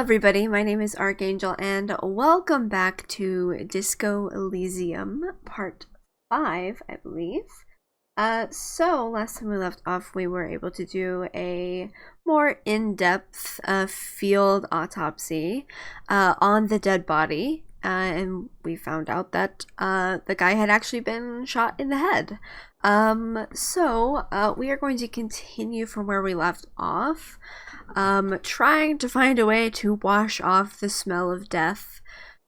everybody, my name is Archangel and welcome back to Disco Elysium part 5, I believe. So last time we left off we were able to do a more in-depth field autopsy on the dead body, and we found out that the guy had actually been shot in the head. So we are going to continue from where we left off, trying to find a way to wash off the smell of death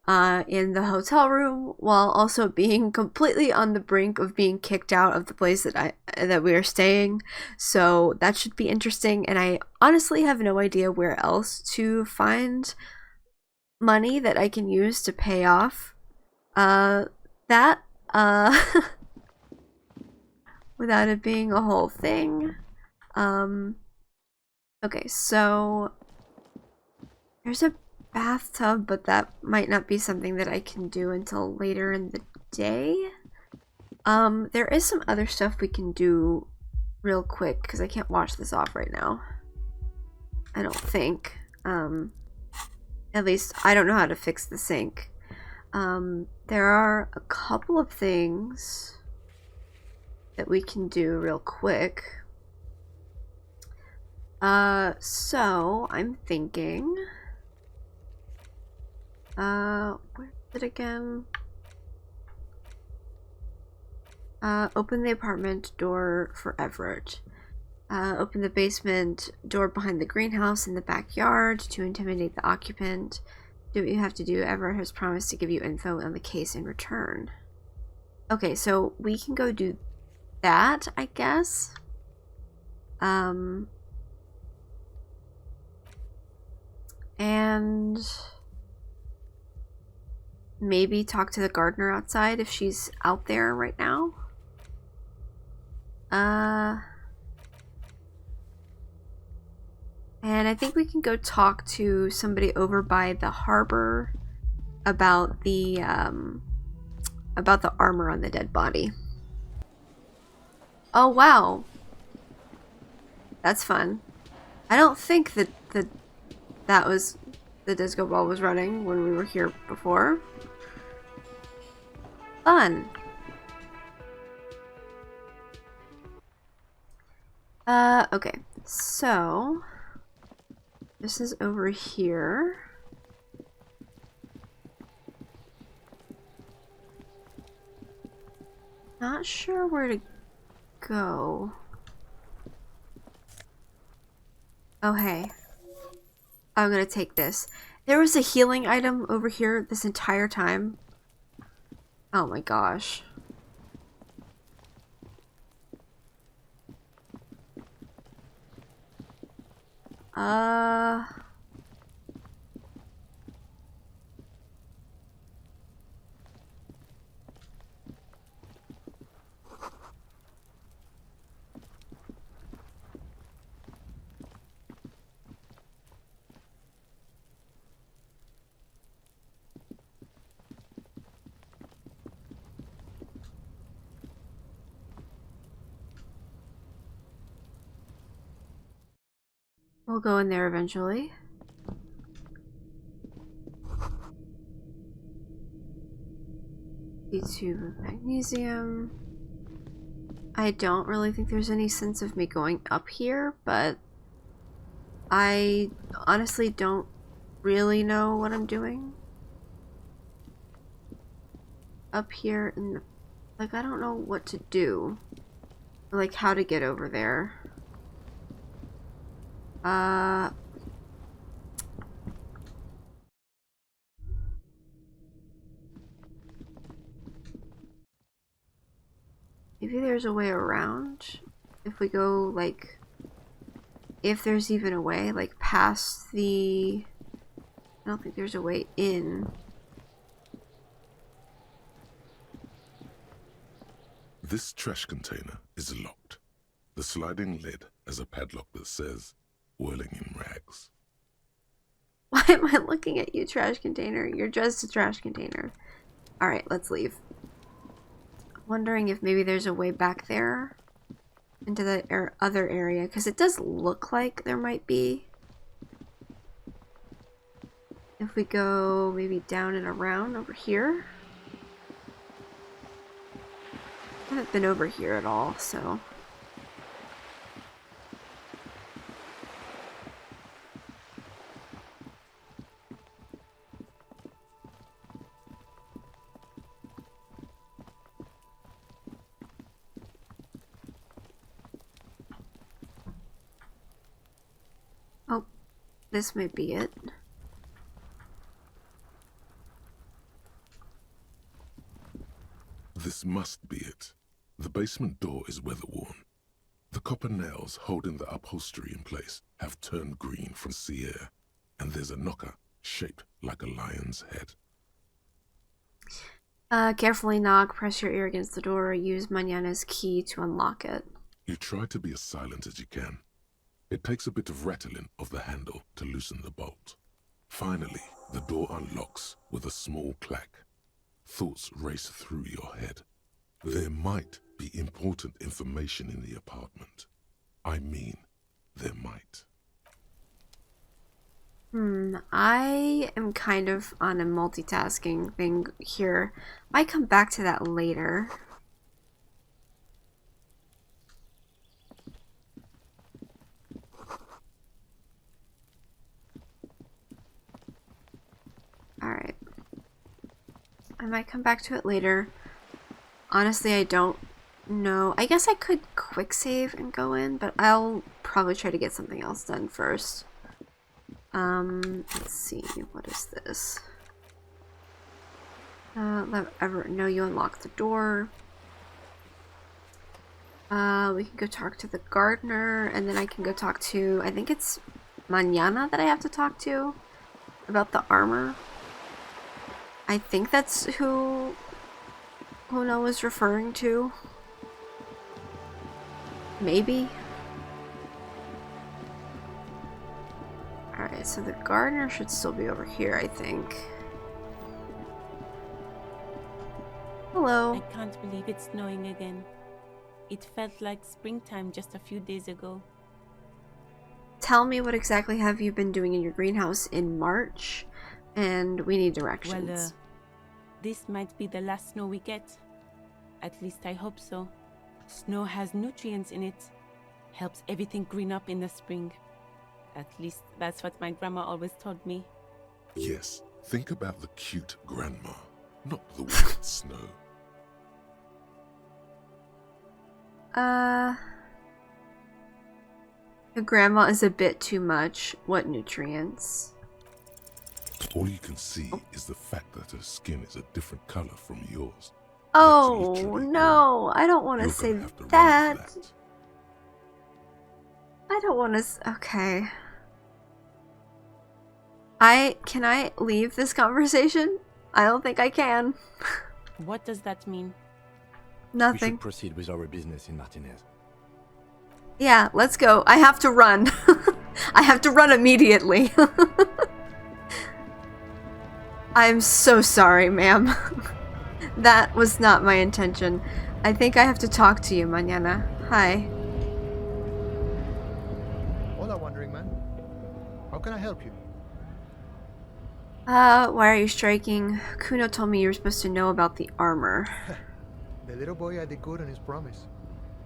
in the hotel room, while also being completely on the brink of being kicked out of the place that we are staying. So that should be interesting, and I honestly have no idea where else to find money that I can use to pay off that without it being a whole thing. Okay, so there's a bathtub, but that might not be something that I can do until later in the day. There is some other stuff we can do real quick, because I can't wash this off right now. I don't think. At least, I don't know how to fix the sink. There are a couple of things that we can do real quick. So I'm thinking, where is it again? Open the apartment door for Everett. Open the basement door behind the greenhouse in the backyard to intimidate the occupant. Do what you have to do. Everett has promised to give you info on the case in return. Okay, so we can go do that, I guess. And maybe talk to the gardener outside if she's out there right now. And I think we can go talk to somebody over by the harbor about the armor on the dead body. Oh wow, that's fun. I don't think that was the disco ball was running when we were here before. Fun. Okay, so this is over here. Not sure where to go. Oh hey, I'm gonna take this. There was a healing item over here this entire time. Oh my gosh. We'll go in there eventually. D2 magnesium. I don't really think there's any sense of me going up here, but I honestly don't really know what I'm doing up here in the, like, I don't know what to do, or like how to get over there. Maybe there's a way around if we go, like, if there's even a way, like, past the, I don't think there's a way in. This trash container is locked. The sliding lid has a padlock that says, "Whirling in rags." Why am I looking at you, trash container? You're just a trash container. Alright, let's leave. I'm wondering if maybe there's a way back there into the other area, because it does look like there might be. If we go maybe down and around over here. I haven't been over here at all, so. Oh, this might be it. This must be it. The basement door is weather-worn. The copper nails holding the upholstery in place have turned green from sea air, and there's a knocker shaped like a lion's head. Carefully knock, press your ear against the door, use Mañana's key to unlock it. You try to be as silent as you can. It takes a bit of rattling of the handle to loosen the bolt. Finally, the door unlocks with a small clack. Thoughts race through your head. There might be important information in the apartment. I mean, there might. I am kind of on a multitasking thing here. Might come back to that later. Alright. I might come back to it later. Honestly, I don't know. I guess I could quick save and go in, but I'll probably try to get something else done first. Let's see, what is this? Let Everett know you unlocked the door. We can go talk to the gardener, and then I can go talk to, I think it's Mañana that I have to talk to about the armor. I think that's who Uno was referring to. Maybe. Alright, so the gardener should still be over here, I think. Hello. I can't believe it's snowing again. It felt like springtime just a few days ago. Tell me, what exactly have you been doing in your greenhouse in March? And we need directions. Well, this might be the last snow we get. At least I hope so. Snow has nutrients in it. Helps everything green up in the spring. At least that's what my grandma always told me. Yes, think about the cute grandma, not the wicked snow. The grandma is a bit too much. What nutrients? All you can see is the fact that her skin is a different color from yours. Oh, literally no. I don't want to You're say gonna have to run that. with that. I don't want to... Okay. Can I leave this conversation? I don't think I can. What does that mean? We Nothing. should proceed with our business in Martinez. Yeah, let's go. I have to run. I have to run immediately. I'm so sorry, ma'am. That was not my intention. I think I have to talk to you, Mañana. Hi. Hola, Wandering Man. How can I help you? Why are you striking? Kuno told me you were supposed to know about the armor. The little boy had the good on his promise.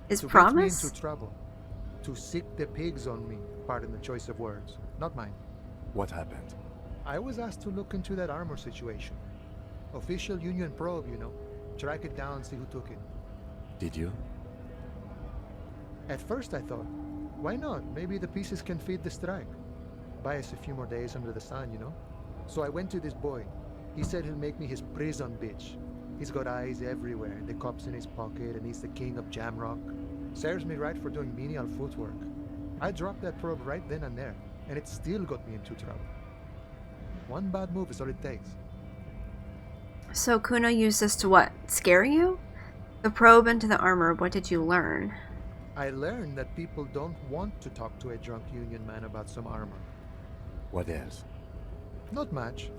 His To get me promise? into trouble. To sick the pigs on me. Pardon the choice of words. Not mine. What happened? I was asked to look into that armor situation. Official Union probe, you know. Track it down, see who took it. Did you? At first I thought, why not? Maybe the pieces can feed the strike. Buy us a few more days under the sun, you know? So I went to this boy. He said he'll make me his prison bitch. He's got eyes everywhere, the cups in his pocket, and he's the king of Jamrock. Serves me right for doing menial footwork. I dropped that probe right then and there, and it still got me into trouble. One bad move is all it takes. So Kuno used this to what? Scare you? The probe into the armor, what did you learn? I learned that people don't want to talk to a drunk Union man about some armor. What else? Not much.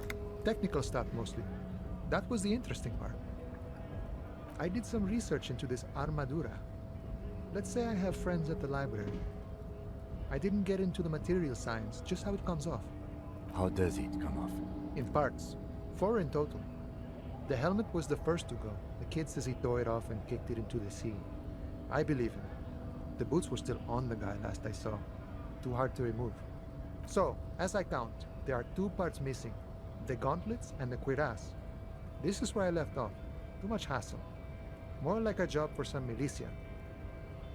Technical stuff mostly. That was the interesting part. I did some research into this armadura. Let's say I have friends at the library. I didn't get into the material science, just how it comes off. How does it come off? In parts. 4 in total. The helmet was the first to go. The kid says he tore it off and kicked it into the sea. I believe him. The boots were still on the guy last I saw. Too hard to remove. So, as I count, there are 2 parts missing. The gauntlets and the cuirass. This is where I left off. Too much hassle. More like a job for some militia.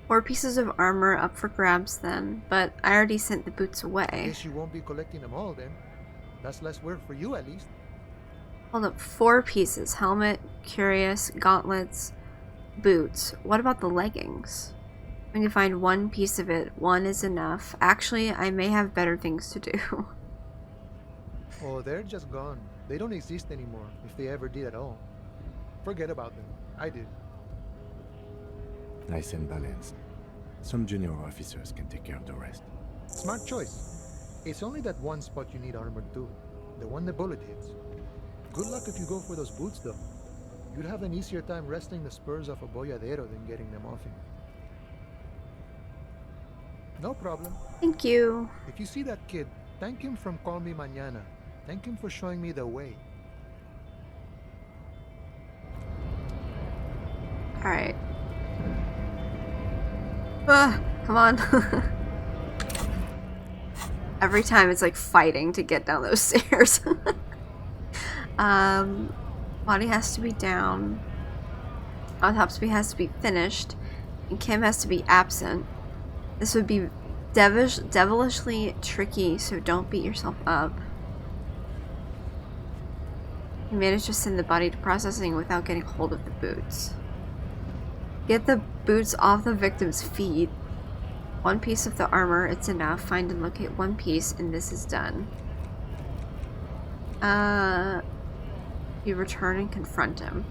4 pieces of armor up for grabs then, but I already sent the boots away. Guess you won't be collecting them all then. That's less work for you at least. Hold up, 4 pieces. Helmet, cuirass, gauntlets, boots. What about the leggings? I can find 1 piece of it. 1 is enough. Actually, I may have better things to do. Oh, they're just gone. They don't exist anymore, if they ever did at all. Forget about them. I did. Nice and balanced. Some junior officers can take care of the rest. Smart choice. It's only that one spot you need armored too. The one the bullet hits. Good luck if you go for those boots though. You'd have an easier time wresting the spurs off a boyadero than getting them off him. No problem. Thank you. If you see that kid, thank him from Call Me Mañana. Thank him for showing me the way. Alright. Come on. Every time it's like fighting to get down those stairs. Body has to be down. Autopsy has to be finished. And Kim has to be absent. This would be devilishly tricky, so don't beat yourself up. You managed to send the body to processing without getting hold of the boots. Get the boots off the victim's feet. 1 piece of the armor, it's enough. Find and locate 1 piece, and this is done. You return and confront him.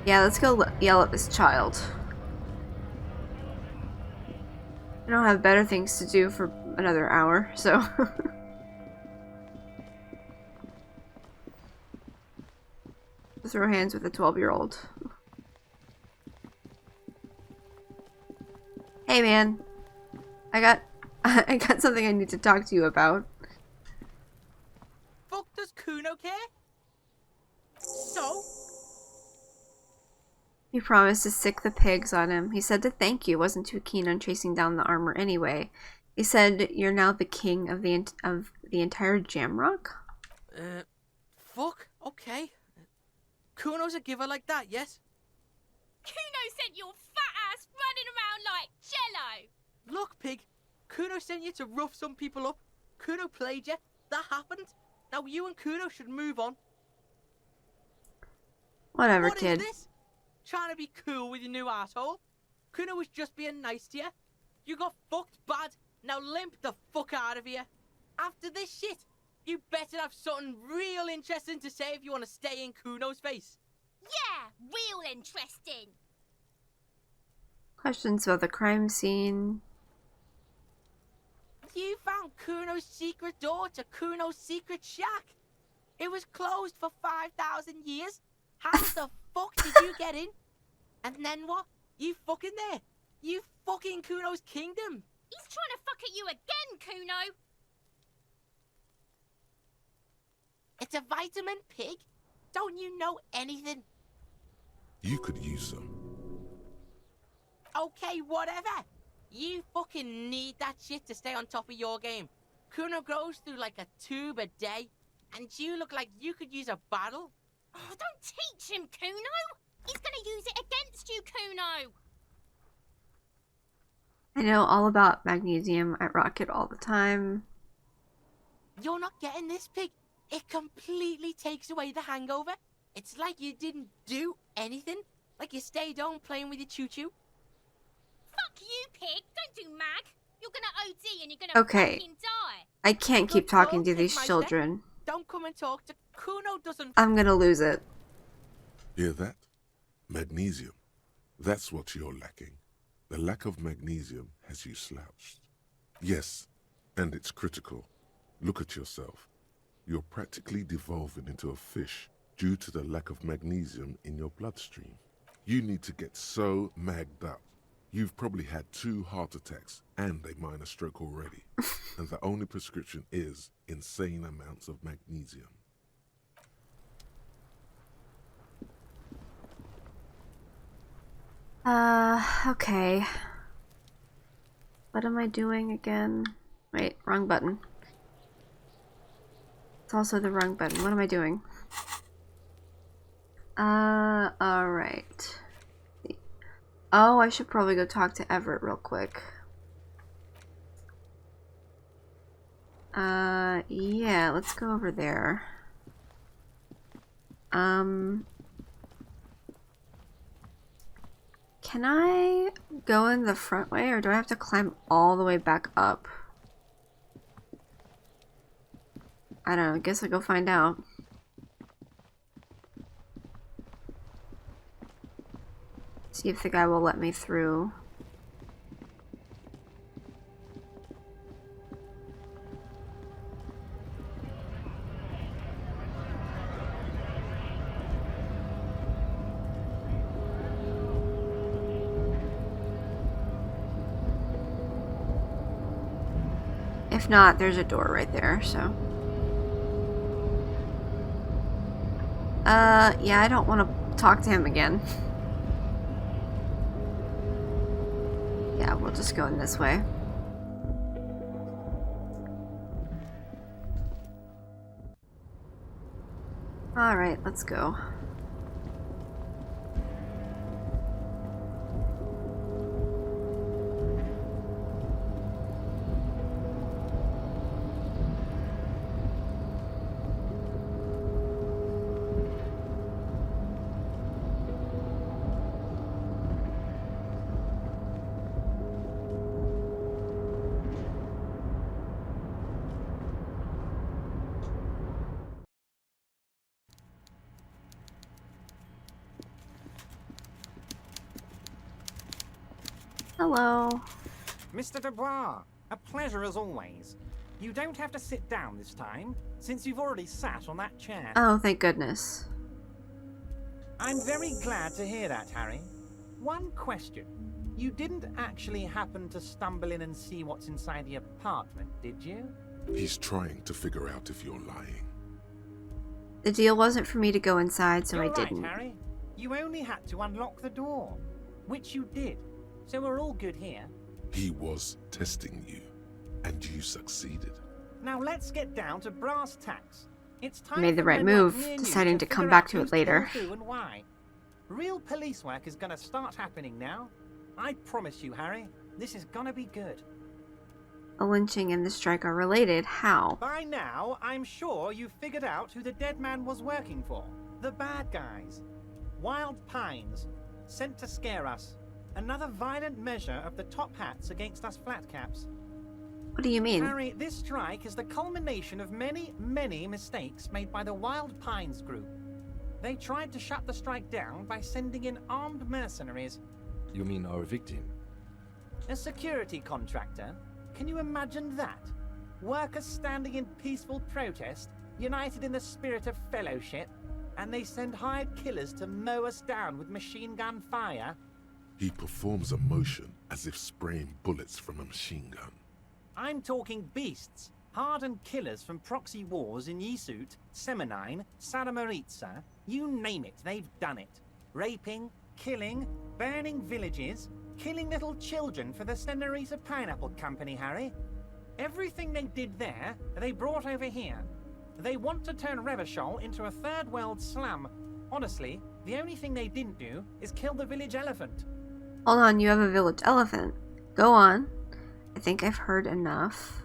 Yeah, let's go yell at this child. I don't have better things to do for another hour, so... Throw hands with a 12-year-old. Hey man, I got something I need to talk to you about. Fuck does Kuno care? So? He promised to sick the pigs on him. He said to thank you, wasn't too keen on chasing down the armor anyway. He said you're now the king of the entire Jamrock? Fuck, okay. Kuno's a giver like that, yes? Kuno sent your fat ass running around like jello! Look, pig. Kuno sent you to rough some people up. Kuno played you. That happened. Now you and Kuno should move on. Whatever, What kid. is this? Trying to be cool with your new asshole? Kuno was just being nice to you. You got fucked bad. Now limp the fuck out of here. After this shit, you better have something real interesting to say if you want to stay in Kuno's face. Yeah, real interesting. Questions about the crime scene. You found Kuno's secret door to Kuno's secret shack. It was closed for 5,000 years. How the fuck did you get in? And then what? You fucking there. You fucking Kuno's kingdom. He's trying to fuck at you again, Kuno. It's a vitamin, pig. Don't you know anything? You could use some. Okay, whatever. You fucking need that shit to stay on top of your game. Kuno grows through like a tube a day, and you look like you could use a bottle. Oh, don't teach him, Kuno. He's gonna use it against you, Kuno. I know all about magnesium. I rock it all the time. You're not getting this, pig. It completely takes away the hangover. It's like you didn't do anything. Like you stayed home playing with your choo-choo. Fuck you, pig. Don't do mag. You're gonna OD and you're gonna Okay. fucking die. I can't keep talking to these children. Don't come and talk to Kuno doesn't... I'm gonna lose it. Hear that? Magnesium. That's what you're lacking. The lack of magnesium has you slouched. Yes, and it's critical. Look at yourself. You're practically devolving into a fish due to the lack of magnesium in your bloodstream. You need to get so magged up. You've probably had 2 heart attacks and a minor stroke already. And the only prescription is insane amounts of magnesium. Okay. What am I doing again? Wait, wrong button. It's also the wrong button. What am I doing? Alright. Oh, I should probably go talk to Everett real quick. Yeah, let's go over there. Can I go in the front way, or do I have to climb all the way back up? I don't know, I guess I'll go find out. See if the guy will let me through. If not, there's a door right there, so. Yeah, I don't want to talk to him again. Yeah, we'll just go in this way. Alright, let's go. Hello. Mr. Dubois, a pleasure as always. You don't have to sit down this time, since you've already sat on that chair. Oh, thank goodness. I'm very glad to hear that, Harry. One question. You didn't actually happen to stumble in and see what's inside the apartment, did you? He's trying to figure out if you're lying. The deal wasn't for me to go inside, so You're I right, didn't. Harry. You only had to unlock the door, which you did. So we're all good here. He was testing you, and you succeeded. Now let's get down to brass tacks. It's time Made the for right men like move, me and you deciding to figure come out back to who's it later. killed who and why. Real police work is gonna start happening now. I promise you, Harry. This is gonna be good. A lynching and the strike are related. How? By now, I'm sure you've figured out who the dead man was working for. The bad guys. Wild Pines. Sent to scare us. Another violent measure of the top hats against us flatcaps. What do you mean? Harry, this strike is the culmination of many, many mistakes made by the Wild Pines group. They tried to shut the strike down by sending in armed mercenaries. You mean our victim? A security contractor? Can you imagine that? Workers standing in peaceful protest, united in the spirit of fellowship, and they send hired killers to mow us down with machine gun fire? He performs a motion as if spraying bullets from a machine gun. I'm talking beasts, hardened killers from proxy wars in Yisut, Semenine, Saramaritsa, you name it, they've done it. Raping, killing, burning villages, killing little children for the Senorita Pineapple Company, Harry. Everything they did there, they brought over here. They want to turn Revachol into a third world slum. Honestly, the only thing they didn't do is kill the village elephant. Hold on, you have a village elephant. Go on. I think I've heard enough.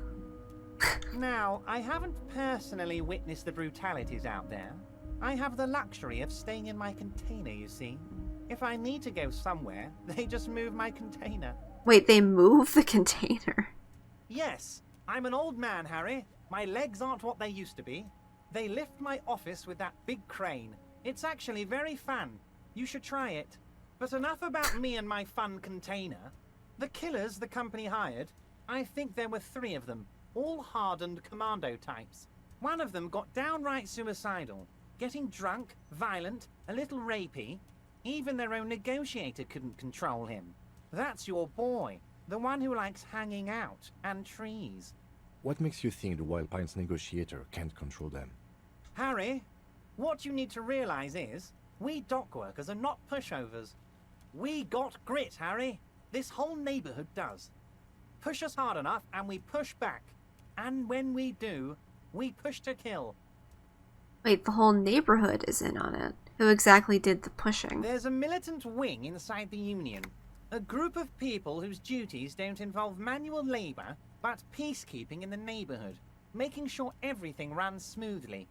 Now, I haven't personally witnessed the brutalities out there. I have the luxury of staying in my container, you see. If I need to go somewhere, they just move my container. Wait, they move the container? Yes, I'm an old man, Harry. My legs aren't what they used to be. They lift my office with that big crane. It's actually very fun. You should try it. But enough about me and my fun container. The killers the company hired, I think there were 3 of them, all hardened commando types. One of them got downright suicidal, getting drunk, violent, a little rapey. Even their own negotiator couldn't control him. That's your boy, the one who likes hanging out and trees. What makes you think the Wild Pines negotiator can't control them? Harry, what you need to realize is, we dock workers are not pushovers. We got grit, Harry. This whole neighborhood does. Push us hard enough and we push back. And when we do, we push to kill. Wait, the whole neighborhood is in on it. Who exactly did the pushing? There's a militant wing inside the Union. A group of people whose duties don't involve manual labor, but peacekeeping in the neighborhood, making sure everything runs smoothly.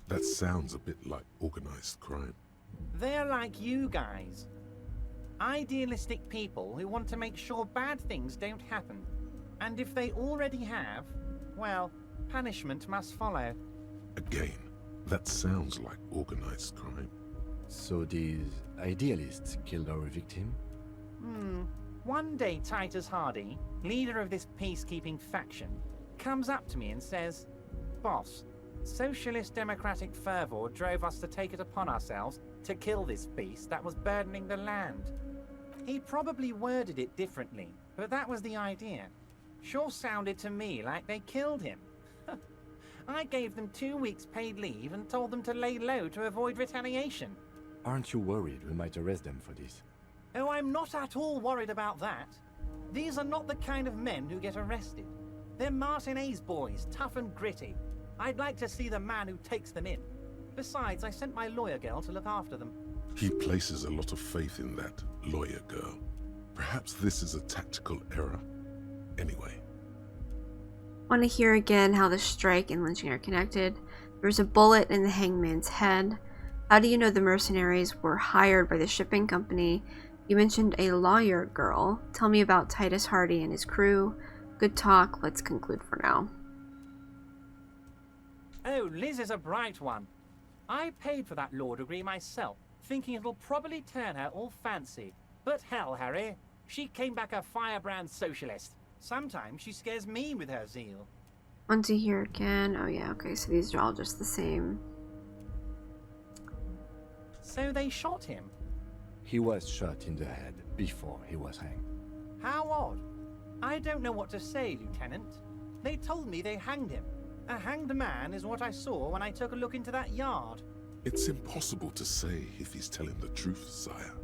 That sounds a bit like organized crime. They're like you guys. Idealistic people who want to make sure bad things don't happen. And if they already have, well, punishment must follow. Again, that sounds like organized crime. So these idealists killed our victim? One day Titus Hardy, leader of this peacekeeping faction, comes up to me and says, "Boss, socialist democratic fervor drove us to take it upon ourselves to kill this beast that was burdening the land." He probably worded it differently, but that was the idea. Sure sounded to me like they killed him. I gave them 2 weeks paid leave and told them to lay low to avoid retaliation. Aren't you worried we might arrest them for this? Oh, I'm not at all worried about that. These are not the kind of men who get arrested. They're Martinez boys, tough and gritty. I'd like to see the man who takes them in. Besides, I sent my lawyer girl to look after them. He places a lot of faith in that lawyer girl. Perhaps this is a tactical error. Anyway. Want to hear again how the strike and lynching are connected? There's a bullet in the hangman's head. How do you know the mercenaries were hired by the shipping company? You mentioned a lawyer girl. Tell me about Titus Hardy and his crew. Good talk. Let's conclude for now. Oh, Liz is a bright one. I paid for that law degree myself, thinking it'll probably turn her all fancy. But hell, Harry, she came back a firebrand socialist. Sometimes she scares me with her zeal. Want to hear again? Oh yeah, okay, so these are all just the same. So they shot him. He was shot in the head before he was hanged. How odd. I don't know what to say, Lieutenant. They told me they hanged him. A hanged man is what I saw when I took a look into that yard. It's impossible to say if he's telling the truth, sire.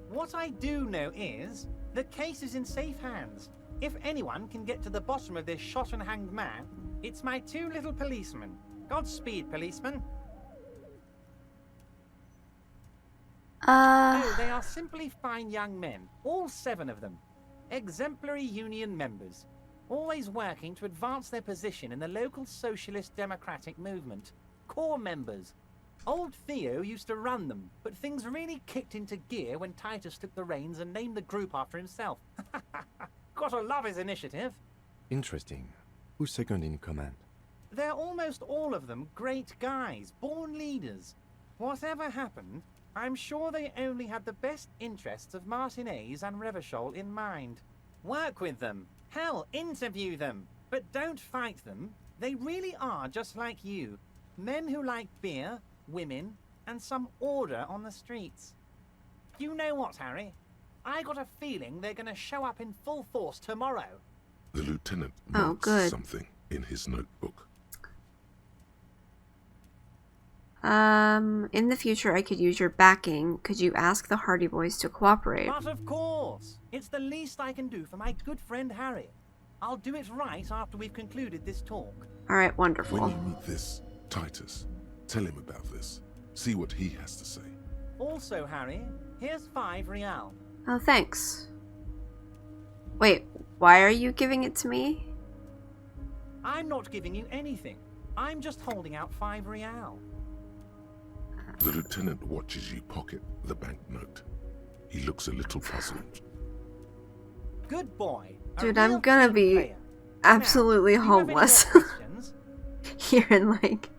What I do know is, the case is in safe hands. If anyone can get to the bottom of this shot and hanged man, it's my 2 little policemen. Godspeed, policemen. Oh, they are simply fine young men, all 7 of them. Exemplary union members, always working to advance their position in the local socialist democratic movement. Core members. Old Theo used to run them, but things really kicked into gear when Titus took the reins and named the group after himself. Gotta love his initiative. Interesting. Who's second in command? They're almost all of them great guys, born leaders. Whatever happened, I'm sure they only had the best interests of Martinez and Revachol in mind. Work with them. Hell, interview them. But don't fight them. They really are just like you. Men who like beer, women, and some order on the streets. You know what, Harry? I got a feeling they're gonna show up in full force tomorrow. The lieutenant Oh, notes good. something in his notebook. In the future I could use your backing. Could you ask the Hardy Boys to cooperate? But of course! It's the least I can do for my good friend Harry. I'll do it right after we've concluded this talk. Alright, wonderful. When you meet this Titus, tell him about this. See what he has to say. Also, Harry, here's 5 real. Oh, thanks. Wait, why are you giving it to me? I'm not giving you anything. I'm just holding out 5 real. The lieutenant watches you pocket the banknote. He looks a little puzzled. Good boy. A Dude, real I'm gonna team be player. absolutely Now, do you have any more homeless questions? here in like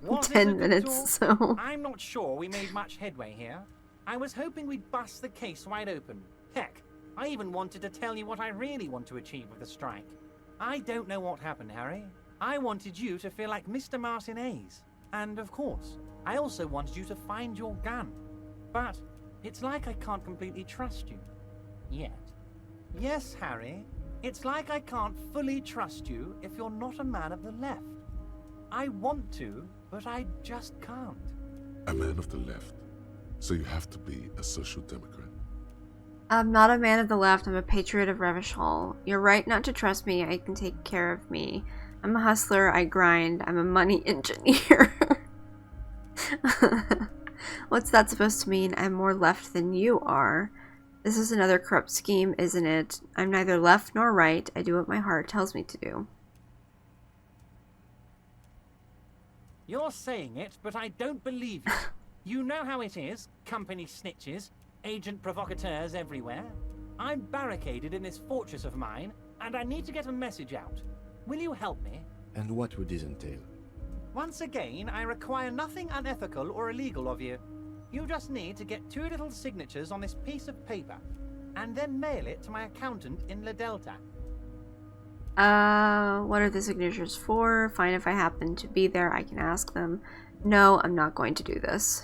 Was it a 10 good minutes, talk? so... I'm not sure we made much headway here. I was hoping we'd bust the case wide open. Heck, I even wanted to tell you what I really want to achieve with the strike. I don't know what happened, Harry. I wanted you to feel like Mr. Martinez. And of course, I also wanted you to find your gun. But it's like I can't completely trust you. Yet. Yes, Harry, it's like I can't fully trust you if you're not a man of the left. I want to, but I just can't. A man of the left. So you have to be a social democrat. I'm not a man of the left. I'm a patriot of Revachol. You're right not to trust me. I can take care of me. I'm a hustler. I grind. I'm a money engineer. What's that supposed to mean? I'm more left than you are. This is another corrupt scheme, isn't it? I'm neither left nor right. I do what my heart tells me to do. You're saying it, but I don't believe you. You know how it is. Company snitches, agent provocateurs everywhere. I'm barricaded in this fortress of mine, and I need to get a message out. Will you help me? And what would this entail? Once again, I require nothing unethical or illegal of you. You just need to get 2 little signatures on this piece of paper, and then mail it to my accountant in La Delta. What are the signatures for? Fine, if I happen to be there, I can ask them. No, I'm not going to do this.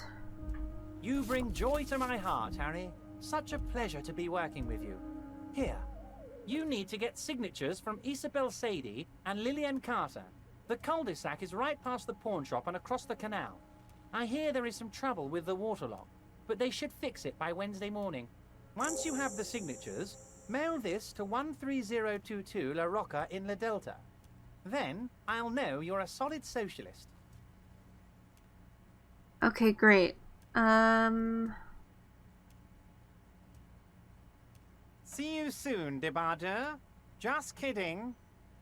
You bring joy to my heart, Harry. Such a pleasure to be working with you. Here, you need to get signatures from Isabel Sadie and Lillian Carter. The cul-de-sac is right past the pawn shop and across the canal. I hear there is some trouble with the water lock, but they should fix it by Wednesday morning. Once you have the signatures, mail this to 13022 La Rocca in La Delta. Then I'll know you're a solid socialist. Okay, great. See you soon, Debardeur. Just kidding,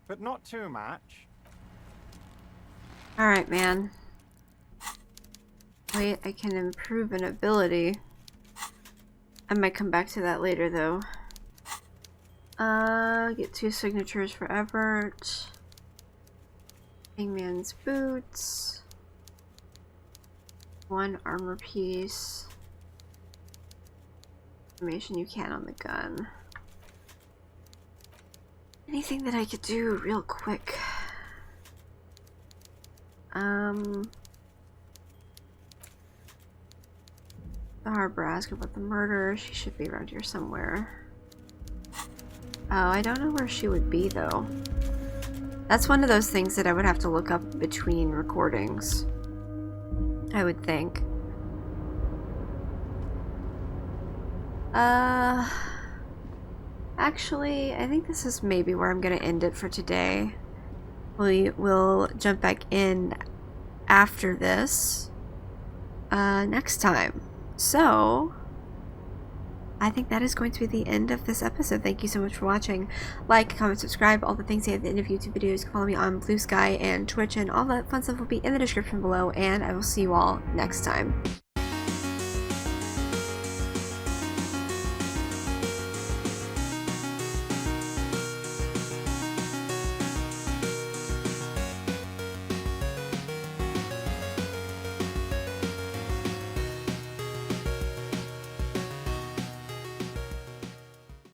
but not too much. Alright, man. Wait, I can improve an ability. I might come back to that later, though. Get 2 signatures for Everett. Hangman's boots. 1 armor piece. Information you can on the gun. Anything that I could do real quick. The harbor, ask about the murder. She should be around here somewhere. Oh, I don't know where she would be though. That's one of those things that I would have to look up between recordings, I would think. Actually, I think this is maybe where I'm gonna end it for today. We will jump back in after this next time. So I think that is going to be the end of this episode. Thank you so much for watching. Like, comment, subscribe, all the things at the end of YouTube videos. You can follow me on Blue Sky and Twitch, and all that fun stuff will be in the description below, and I will see you all next time.